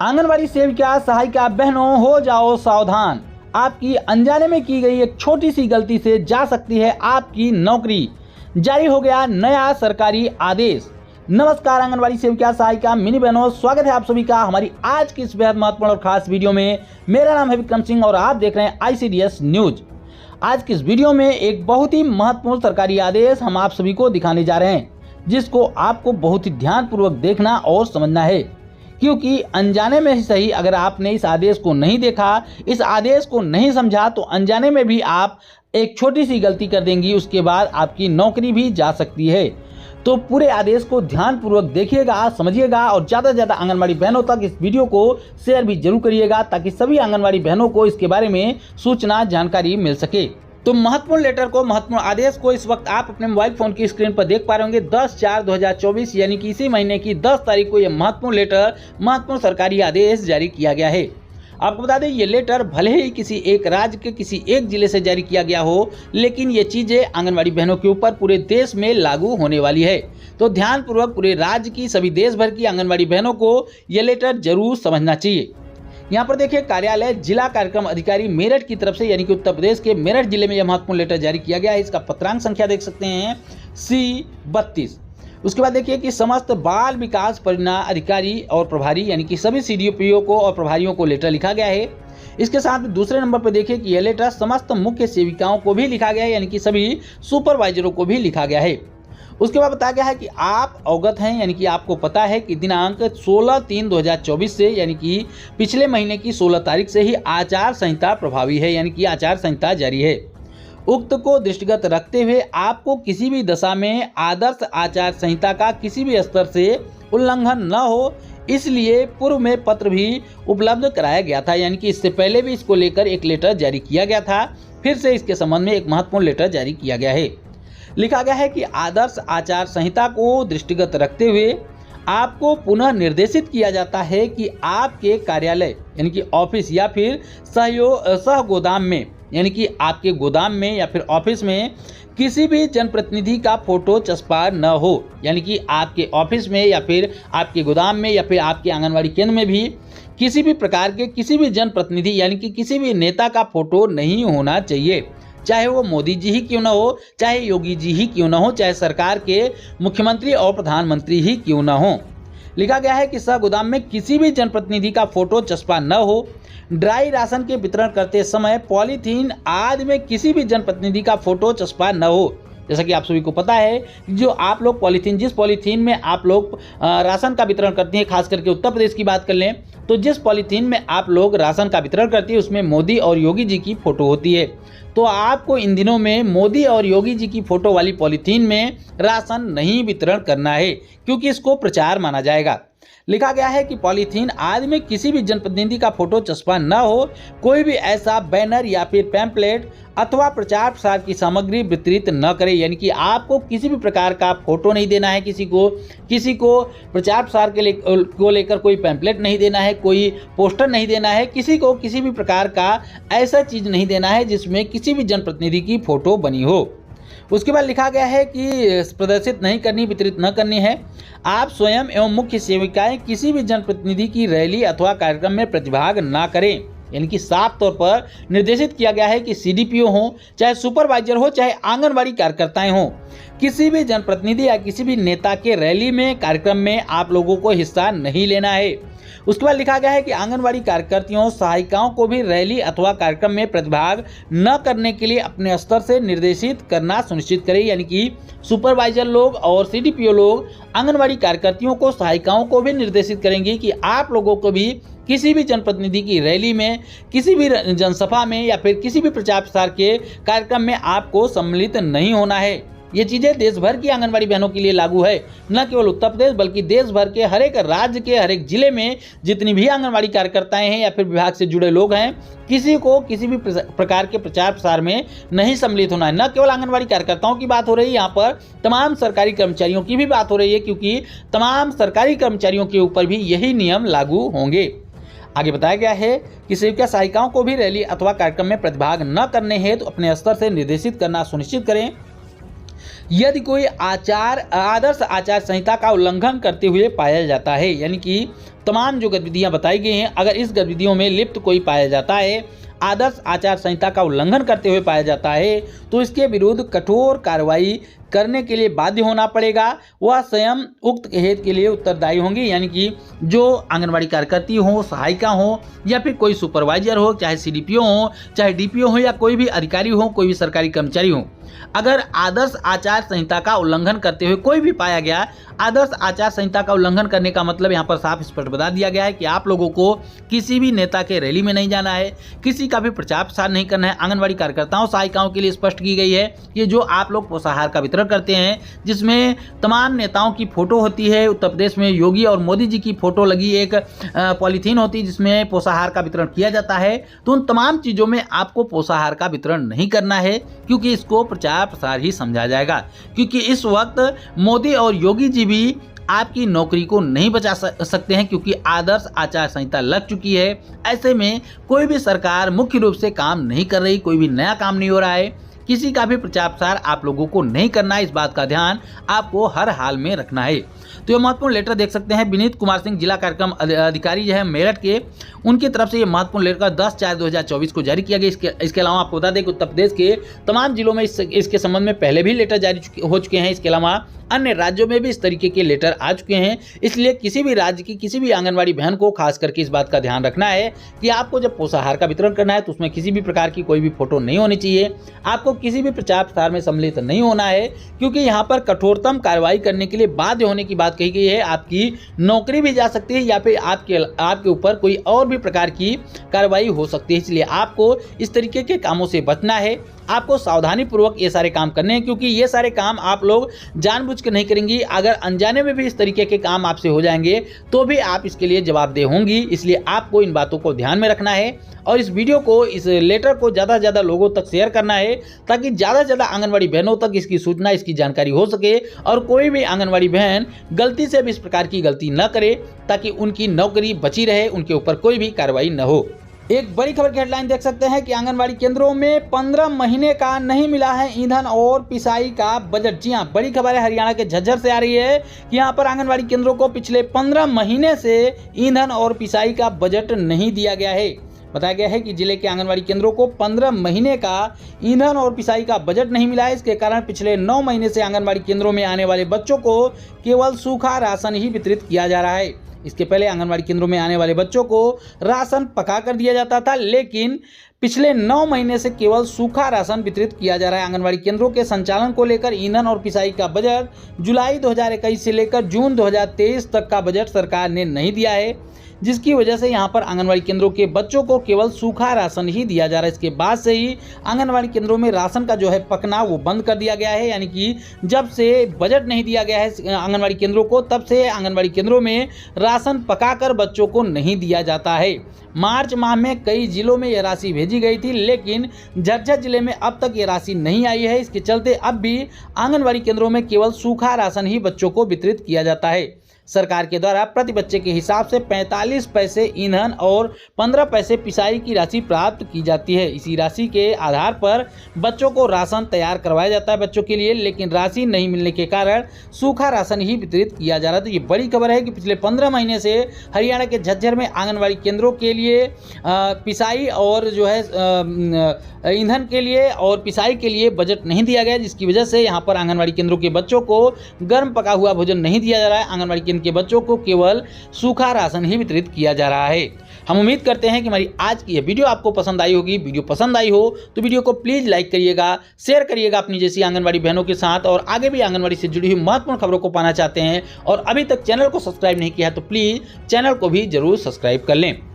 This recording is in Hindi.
आंगनवाड़ी सेविका सहायिका बहनों हो जाओ सावधान, आपकी अनजाने में की गई एक छोटी सी गलती से जा सकती है आपकी नौकरी। जारी हो गया नया सरकारी आदेश। नमस्कार आंगनवाड़ी सेविका सहायिका मिनी बहनों, स्वागत है आप सभी का हमारी आज की इस बेहद महत्वपूर्ण और खास वीडियो में। मेरा नाम है विक्रम सिंह और आप देख रहे हैं ICDS न्यूज। आज की इस वीडियो में एक बहुत ही महत्वपूर्ण सरकारी आदेश हम आप सभी को दिखाने जा रहे हैं, जिसको आपको बहुत ही ध्यानपूर्वक देखना और समझना है, क्योंकि अनजाने में ही सही अगर आपने इस आदेश को नहीं देखा, इस आदेश को नहीं समझा, तो अनजाने में भी आप एक छोटी सी गलती कर देंगी, उसके बाद आपकी नौकरी भी जा सकती है। तो पूरे आदेश को ध्यानपूर्वक देखिएगा, समझिएगा और ज़्यादा से ज़्यादा आंगनवाड़ी बहनों तक इस वीडियो को शेयर भी जरूर करिएगा, ताकि सभी आंगनवाड़ी बहनों को इसके बारे में सूचना जानकारी मिल सके। तो महत्वपूर्ण लेटर को, महत्वपूर्ण आदेश को इस वक्त आप अपने मोबाइल फोन की स्क्रीन पर देख पा रहे होंगे। 10/4/2024 यानी कि इसी महीने की 10 तारीख को यह महत्वपूर्ण लेटर, महत्वपूर्ण सरकारी आदेश जारी किया गया है। आपको बता दें, ये लेटर भले ही किसी एक राज्य के किसी एक जिले से जारी किया गया हो, लेकिन ये चीज़ें आंगनवाड़ी बहनों के ऊपर पूरे देश में लागू होने वाली है। तो ध्यानपूर्वक पूरे राज्य की, सभी देश भर की आंगनवाड़ी बहनों को ये लेटर जरूर समझना चाहिए। यहाँ पर देखिए, कार्यालय जिला कार्यक्रम अधिकारी मेरठ की तरफ से, यानी कि उत्तर प्रदेश के मेरठ जिले में यह महत्वपूर्ण लेटर जारी किया गया है। इसका पत्रांक संख्या देख सकते हैं C32। उसके बाद देखिए कि समस्त बाल विकास परियोजना अधिकारी और प्रभारी, यानी कि सभी CDPO को और प्रभारियों को लेटर लिखा गया है। इसके साथ दूसरे नंबर पर देखिए कि यह लेटर समस्त मुख्य सेविकाओं को भी लिखा गया है, यानी कि सभी सुपरवाइजरों को भी लिखा गया है। उसके बाद बताया गया है कि आप अवगत हैं, यानी कि आपको पता है कि दिनांक 16/3/2024 से, यानी कि पिछले महीने की 16 तारीख से ही आचार संहिता प्रभावी है, यानी कि आचार संहिता जारी है। उक्त को दृष्टिगत रखते हुए आपको किसी भी दशा में आदर्श आचार संहिता का किसी भी स्तर से उल्लंघन न हो, इसलिए पूर्व में पत्र भी उपलब्ध कराया गया था, यानी कि इससे पहले भी इसको लेकर एक लेटर जारी किया गया था। फिर से इसके संबंध में एक महत्वपूर्ण लेटर जारी किया गया है। लिखा गया है कि आदर्श आचार संहिता को दृष्टिगत रखते हुए आपको पुनः निर्देशित किया जाता है कि आपके कार्यालय, यानी कि ऑफिस या फिर सह गोदाम में, यानी कि आपके गोदाम में या फिर ऑफिस में किसी भी जनप्रतिनिधि का फोटो चस्पा न हो, यानी कि आपके ऑफिस में या फिर आपके गोदाम में या फिर आपके आंगनवाड़ी केंद्र में भी किसी भी प्रकार के किसी भी जनप्रतिनिधि, यानी कि किसी भी नेता का फोटो नहीं होना चाहिए। चाहे वो मोदी जी ही क्यों ना हो, चाहे योगी जी ही क्यों ना हो, चाहे सरकार के मुख्यमंत्री और प्रधानमंत्री ही क्यों ना हो। लिखा गया है कि सह गोदाम में किसी भी जनप्रतिनिधि का फोटो चस्पा न हो। ड्राई राशन के वितरण करते समय पॉलीथीन आदि में किसी भी जनप्रतिनिधि का फोटो चस्पा न हो। जैसा कि आप सभी को पता है, जो आप लोग पॉलीथीन, जिस पॉलीथीन में आप लोग राशन का वितरण करते हैं, खास करके उत्तर प्रदेश की बात कर लें तो जिस पॉलीथीन में आप लोग राशन का वितरण करते हैं उसमें मोदी और योगी जी की फोटो होती है। तो आपको इन दिनों में मोदी और योगी जी की फोटो वाली पॉलीथीन में राशन नहीं वितरण करना है, क्योंकि इसको प्रचार माना जाएगा। लिखा गया है कि पॉलीथीन आदि में किसी भी जनप्रतिनिधि का फोटो चस्पा न हो। कोई भी ऐसा बैनर या फिर पैम्पलेट अथवा प्रचार प्रसार की सामग्री वितरित न करे, यानी कि आपको किसी भी प्रकार का फोटो नहीं देना है, किसी को प्रचार प्रसार को लेकर कोई पैम्पलेट नहीं देना है, कोई पोस्टर नहीं देना है, किसी को किसी भी प्रकार का ऐसा चीज़ नहीं देना है जिसमें किसी भी जनप्रतिनिधि की फोटो बनी हो। उसके बाद लिखा गया है कि प्रदर्शित नहीं करनी, वितरित न करनी है। आप स्वयं एवं मुख्य सेविकाएं किसी भी जनप्रतिनिधि की रैली अथवा कार्यक्रम में प्रतिभाग ना करें, यानी कि साफ तौर पर निर्देशित किया गया है कि CDPO हो, चाहे सुपरवाइजर हो, चाहे आंगनवाड़ी कार्यकर्ताएं हो, किसी भी जनप्रतिनिधि या किसी भी नेता के रैली में, कार्यक्रम में आप लोगों को हिस्सा नहीं लेना है। उसके बाद लिखा गया है कि आंगनवाड़ी कार्यकर्तियों, सहायिकाओं को भी रैली अथवा कार्यक्रम में प्रतिभाग न करने के लिए अपने स्तर से निर्देशित करना सुनिश्चित करें, यानी कि सुपरवाइजर लोग और CDPO लोग आंगनवाड़ी कार्यकर्तियों को, सहायिकाओं को भी निर्देशित करेंगे कि आप लोगों को भी किसी भी जनप्रतिनिधि की रैली में, किसी भी जनसभा में या फिर किसी भी प्रचार प्रसार के कार्यक्रम में आपको सम्मिलित नहीं होना है। ये चीज़ें देश भर की आंगनवाड़ी बहनों के लिए लागू है, न केवल उत्तर प्रदेश बल्कि देश भर के हर एक राज्य के हर एक जिले में जितनी भी आंगनवाड़ी कार्यकर्ताएं हैं या फिर विभाग से जुड़े लोग हैं, किसी को किसी भी प्रकार के प्रचार प्रसार में नहीं सम्मिलित होना है। न केवल आंगनवाड़ी कार्यकर्ताओं की बात हो रही है, यहाँ पर तमाम सरकारी कर्मचारियों की भी बात हो रही है, क्योंकि तमाम सरकारी कर्मचारियों के ऊपर भी यही नियम लागू होंगे। आगे बताया गया है कि सेविका सहायिकाओं को भी रैली अथवा कार्यक्रम में प्रतिभाग न करने हेतु अपने स्तर से निर्देशित करना सुनिश्चित करें। यदि कोई आदर्श आचार संहिता का उल्लंघन करते हुए पाया जाता है, यानी कि तमाम जो गतिविधियां बताई गई हैं, अगर इस गतिविधियों में लिप्त कोई पाया जाता है, आदर्श आचार संहिता का उल्लंघन करते हुए पाया जाता है, तो इसके विरुद्ध कठोर कार्रवाई करने के लिए बाध्य होना पड़ेगा। वह स्वयं उक्त हेतु के लिए उत्तरदायी होंगी, यानी कि जो आंगनबाड़ी कार्यकर्ती हो, सहायिका हो, या फिर कोई सुपरवाइजर हो, चाहे सीडीपीओ हो, चाहे डीपीओ हो, या कोई भी अधिकारी हो, कोई भी सरकारी कर्मचारी हो, अगर आदर्श आचार संहिता का उल्लंघन करते हुए कोई भी पाया गया। आदर्श आचार संहिता का उल्लंघन करने का मतलब यहाँ पर साफ स्पष्ट बता दिया गया है कि आप लोगों को किसी भी नेता के रैली में नहीं जाना है, किसी का भी प्रचार प्रसार नहीं करना है। आंगनबाड़ी कार्यकर्ताओं सहायिकाओं के लिए स्पष्ट की गई है कि जो आप लोग पोषाहार का वितरण करते हैं, जिसमें तमाम नेताओं की फोटो होती है, उत्तर प्रदेश में योगी और मोदी जी की फोटो लगी एक पॉलीथीन होती है जिसमें पोषाहार का वितरण किया जाता है, तो उन तमाम चीज़ों में आपको पोषाहार का वितरण नहीं करना है, क्योंकि इसको प्रचार प्रसार ही समझा जाएगा। क्योंकि इस वक्त मोदी और योगी जी भी आपकी नौकरी को नहीं बचा सकते हैं, क्योंकि आदर्श आचार संहिता लग चुकी है। ऐसे में कोई भी सरकार मुख्य रूप से काम नहीं कर रही, कोई भी नया काम नहीं हो रहा है, किसी का भी प्रचार प्रसार आप लोगों को नहीं करना है। इस बात का ध्यान आपको हर हाल में रखना है। तो ये महत्वपूर्ण लेटर देख सकते हैं, विनीत कुमार सिंह जिला कार्यक्रम अधिकारी जो है मेरठ के, उनकी तरफ से ये महत्वपूर्ण लेटर 10/4/2024 को जारी किया गया। इसके अलावा आपको बता दें कि उत्तर प्रदेश के तमाम जिलों में इसके संबंध में पहले भी लेटर जारी हो चुके हैं। इसके अलावा अन्य राज्यों में भी इस तरीके के लेटर आ चुके हैं। इसलिए किसी भी राज्य की किसी भी आंगनबाड़ी बहन को खास करके इस बात का ध्यान रखना है कि आपको जब पोषाहार का वितरण करना है तो उसमें किसी भी प्रकार की कोई भी फोटो नहीं होनी चाहिए, आपको किसी भी प्रचार प्रसार में सम्मिलित नहीं होना है, क्योंकि यहाँ पर कठोरतम कार्रवाई करने के लिए बाध्य होने की बात कही गई है। आपकी नौकरी भी जा सकती है या फिर आपके ऊपर कोई और भी प्रकार की कार्रवाई हो सकती है। इसलिए आपको इस तरीके के कामों से बचना है, आपको सावधानी पूर्वक ये सारे काम करने हैं, क्योंकि ये सारे काम आप लोग जानबूझ के नहीं करेंगी। अगर अनजाने में भी इस तरीके के काम आपसे हो जाएंगे तो भी आप इसके लिए जवाबदेह होंगी। इसलिए आपको इन बातों को ध्यान में रखना है और इस वीडियो को, इस लेटर को ज़्यादा से ज़्यादा लोगों तक शेयर करना है, ताकि ज़्यादा से ज़्यादा आंगनबाड़ी बहनों तक इसकी सूचना, इसकी जानकारी हो सके और कोई भी आंगनबाड़ी बहन गलती से भी इस प्रकार की गलती न करे, ताकि उनकी नौकरी बची रहे, उनके ऊपर कोई भी कार्रवाई न हो। एक बड़ी खबर की हेडलाइन देख सकते हैं कि आंगनबाड़ी केंद्रों में 15 महीने का नहीं मिला है ईंधन और पिसाई का बजट। जी हां, बड़ी खबर है, हरियाणा के झज्जर से आ रही है कि यहां पर आंगनबाड़ी केंद्रों को पिछले 15 महीने से ईंधन और पिसाई का बजट नहीं दिया गया है। बताया गया है कि जिले के आंगनबाड़ी केंद्रों को 15 महीने का ईंधन और पिसाई का बजट नहीं मिला है। इसके कारण पिछले 9 महीने से आंगनबाड़ी केंद्रों में आने वाले बच्चों को केवल सूखा राशन ही वितरित किया जा रहा है। इसके पहले आंगनबाड़ी केंद्रों में आने वाले बच्चों को राशन पका कर दिया जाता था, लेकिन पिछले 9 महीने से केवल सूखा राशन वितरित किया जा रहा है। आंगनबाड़ी केंद्रों के संचालन को लेकर ईंधन और पिसाई का बजट जुलाई 2021 से लेकर जून 2023 तक का बजट सरकार ने नहीं दिया है, जिसकी वजह से यहाँ पर आंगनबाड़ी केंद्रों के बच्चों को केवल सूखा राशन ही दिया जा रहा है। इसके बाद से ही आंगनबाड़ी केंद्रों में राशन का जो है पकना वो बंद कर दिया गया है, यानी कि जब से बजट नहीं दिया गया है आंगनबाड़ी केंद्रों को, तब से आंगनबाड़ी केंद्रों में राशन पकाकर बच्चों को नहीं दिया जाता है। मार्च माह में कई जिलों में यह राशि भेजी गई थी, लेकिन झज्जर जिले में अब तक ये राशि नहीं आई है। इसके चलते अब भी आंगनबाड़ी केंद्रों में केवल सूखा राशन ही बच्चों को वितरित किया जाता है। सरकार के द्वारा प्रति बच्चे के हिसाब से 45 पैसे ईंधन और 15 पैसे पिसाई की राशि प्राप्त की जाती है। इसी राशि के आधार पर बच्चों को राशन तैयार करवाया जाता है बच्चों के लिए, लेकिन राशि नहीं मिलने के कारण सूखा राशन ही वितरित किया जा रहा है। तो ये बड़ी खबर है कि पिछले 15 महीने से हरियाणा के झज्जर में आंगनबाड़ी केंद्रों के लिए पिसाई और जो है ईंधन के लिए और पिसाई के लिए बजट नहीं दिया गया, जिसकी वजह से यहाँ पर आंगनबाड़ी केंद्रों के बच्चों को गर्म पका हुआ भोजन नहीं दिया जा रहा है। आंगनबाड़ी केंद्र के बच्चों को केवल सूखा राशन ही वितरित किया जा रहा है। हम उम्मीद करते हैं कि हमारी आज की यह वीडियो आपको पसंद आई होगी। वीडियो पसंद आई हो तो वीडियो को प्लीज़ लाइक करिएगा, शेयर करिएगा अपनी जैसी आंगनबाड़ी बहनों के साथ, और आगे भी आंगनबाड़ी से जुड़ी हुई महत्वपूर्ण खबरों को पाना चाहते हैं और अभी तक चैनल को सब्सक्राइब नहीं किया है तो प्लीज़ चैनल को भी जरूर सब्सक्राइब कर लें।